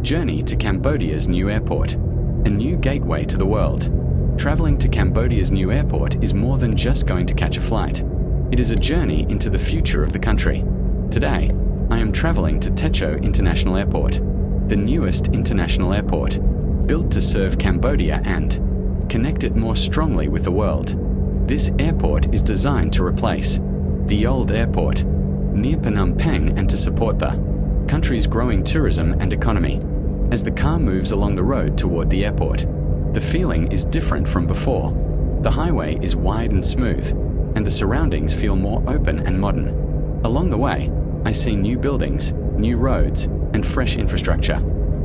journey to Cambodia's new airport, a new gateway to the world. Traveling to Cambodia's new airport is more than just going to catch a flight. It is a journey into the future of the country. Today, I am traveling to Techo International Airport, the newest international airport, built to serve Cambodia and connect it more strongly with the world. This airport is designed to replace the old airport near Phnom Penh and to support the country's growing tourism and economy. As the car moves along the road toward the airport, the feeling is different from before. The highway is wide and smooth, and the surroundings feel more open and modern. Along the way, I see new buildings, new roads, and fresh infrastructure.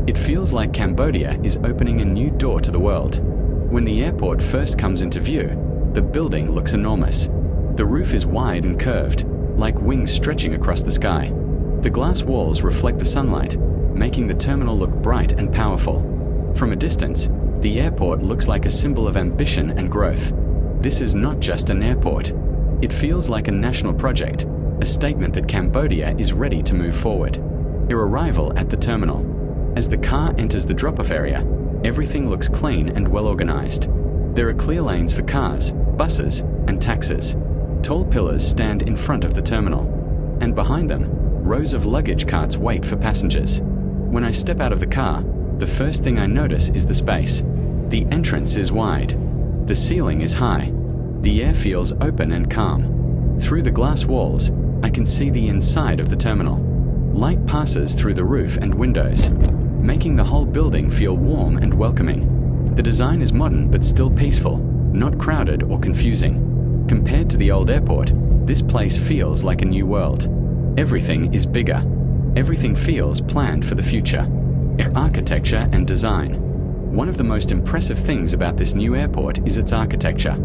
It feels like Cambodia is opening a new door to the world. When the airport first comes into view, the building looks enormous. The roof is wide and curved, like wings stretching across the sky. The glass walls reflect the sunlight, making the terminal look bright and powerful. From a distance, the airport looks like a symbol of ambition and growth. This is not just an airport. It feels like a national project, a statement that Cambodia is ready to move forward. Your arrival at the terminal. As the car enters the drop-off area, everything looks clean and well organized. There are clear lanes for cars, buses, and taxis. Tall pillars stand in front of the terminal, and behind them, rows of luggage carts wait for passengers. When I step out of the car, the first thing I notice is the space. The entrance is wide. The ceiling is high. The air feels open and calm. Through the glass walls, I can see the inside of the terminal. Light passes through the roof and windows, making the whole building feel warm and welcoming. The design is modern but still peaceful, not crowded or confusing. Compared to the old airport, this place feels like a new world. Everything is bigger. Everything feels planned for the future. Architecture and design. One of the most impressive things about this new airport is its architecture.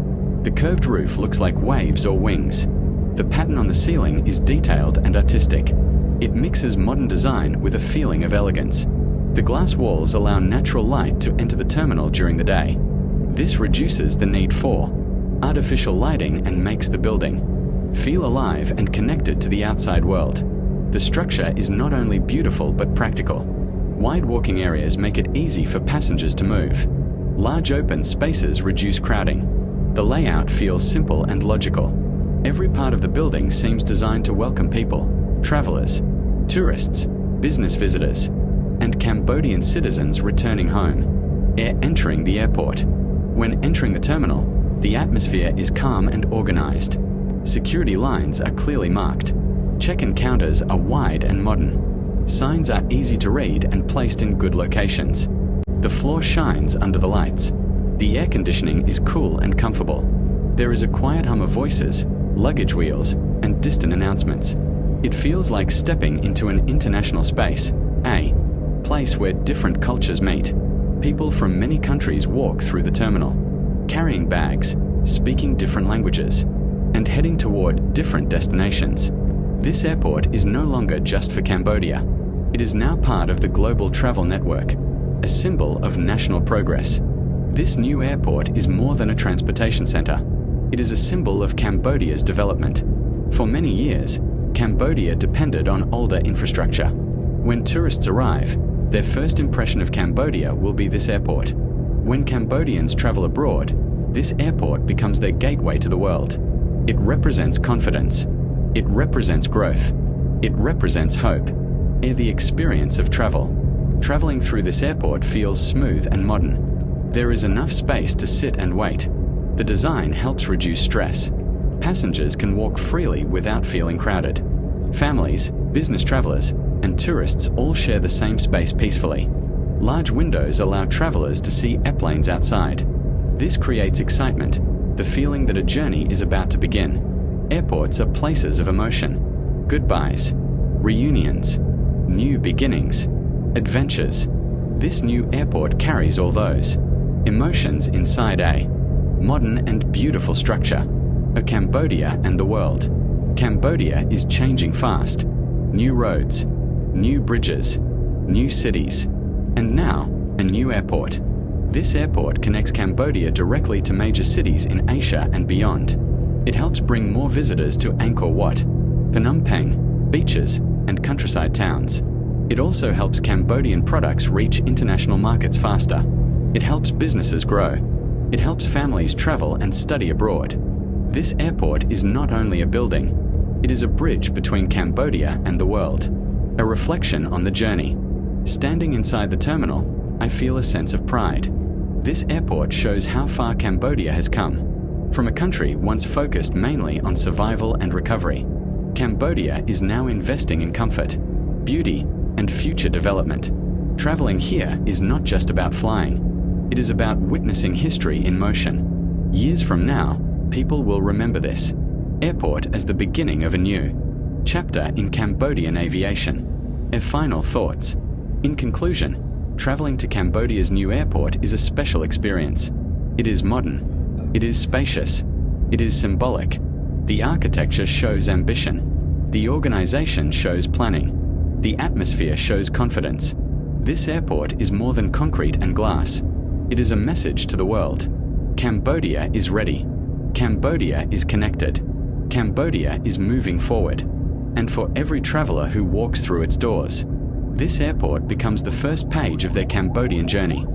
The curved roof looks like waves or wings. The pattern on the ceiling is detailed and artistic. It mixes modern design with a feeling of elegance. The glass walls allow natural light to enter the terminal during the day. This reduces the need for artificial lighting and makes the building feel alive and connected to the outside world. The structure is not only beautiful but practical. Wide walking areas make it easy for passengers to move. Large open spaces reduce crowding. The layout feels simple and logical. Every part of the building seems designed to welcome people, travelers, tourists, business visitors, and Cambodian citizens returning home. Entering the airport. When entering the terminal, the atmosphere is calm and organized. Security lines are clearly marked. Check-in counters are wide and modern. Signs are easy to read and placed in good locations. The floor shines under the lights. The air conditioning is cool and comfortable. There is a quiet hum of voices, luggage wheels, and distant announcements. It feels like stepping into an international space, a place where different cultures meet. People from many countries walk through the terminal, carrying bags, speaking different languages, and heading toward different destinations. This airport is no longer just for Cambodia. It is now part of the global travel network, a symbol of national progress. This new airport is more than a transportation center. It is a symbol of Cambodia's development. For many years, Cambodia depended on older infrastructure. When tourists arrive, their first impression of Cambodia will be this airport. When Cambodians travel abroad, this airport becomes their gateway to the world. It represents confidence. It represents growth. It represents hope. The experience of travel. Traveling through this airport feels smooth and modern. There is enough space to sit and wait. The design helps reduce stress. Passengers can walk freely without feeling crowded. Families, business travelers, and tourists all share the same space peacefully. Large windows allow travelers to see airplanes outside. This creates excitement, the feeling that a journey is about to begin. Airports are places of emotion. Goodbyes, reunions, new beginnings, adventures. This new airport carries all those emotions inside a modern and beautiful structure. A Cambodia and the world. Cambodia is changing fast. New roads, new bridges, new cities, and now a new airport. This airport connects Cambodia directly to major cities in Asia and beyond. It helps bring more visitors to Angkor Wat, Phnom Penh, beaches, and countryside towns. It also helps Cambodian products reach international markets faster. It helps businesses grow. It helps families travel and study abroad. This airport is not only a building, it is a bridge between Cambodia and the world, a reflection on the journey. Standing inside the terminal, I feel a sense of pride. This airport shows how far Cambodia has come. From a country once focused mainly on survival and recovery, Cambodia is now investing in comfort, beauty, and future development. Traveling here is not just about flying. It is about witnessing history in motion. Years from now, people will remember this airport as the beginning of a new chapter in Cambodian aviation. Final thoughts. In conclusion, traveling to Cambodia's new airport is a special experience. It is modern. It is spacious. It is symbolic. The architecture shows ambition. The organization shows planning. The atmosphere shows confidence. This airport is more than concrete and glass. It is a message to the world. Cambodia is ready. Cambodia is connected. Cambodia is moving forward. And for every traveler who walks through its doors, this airport becomes the first page of their Cambodian journey.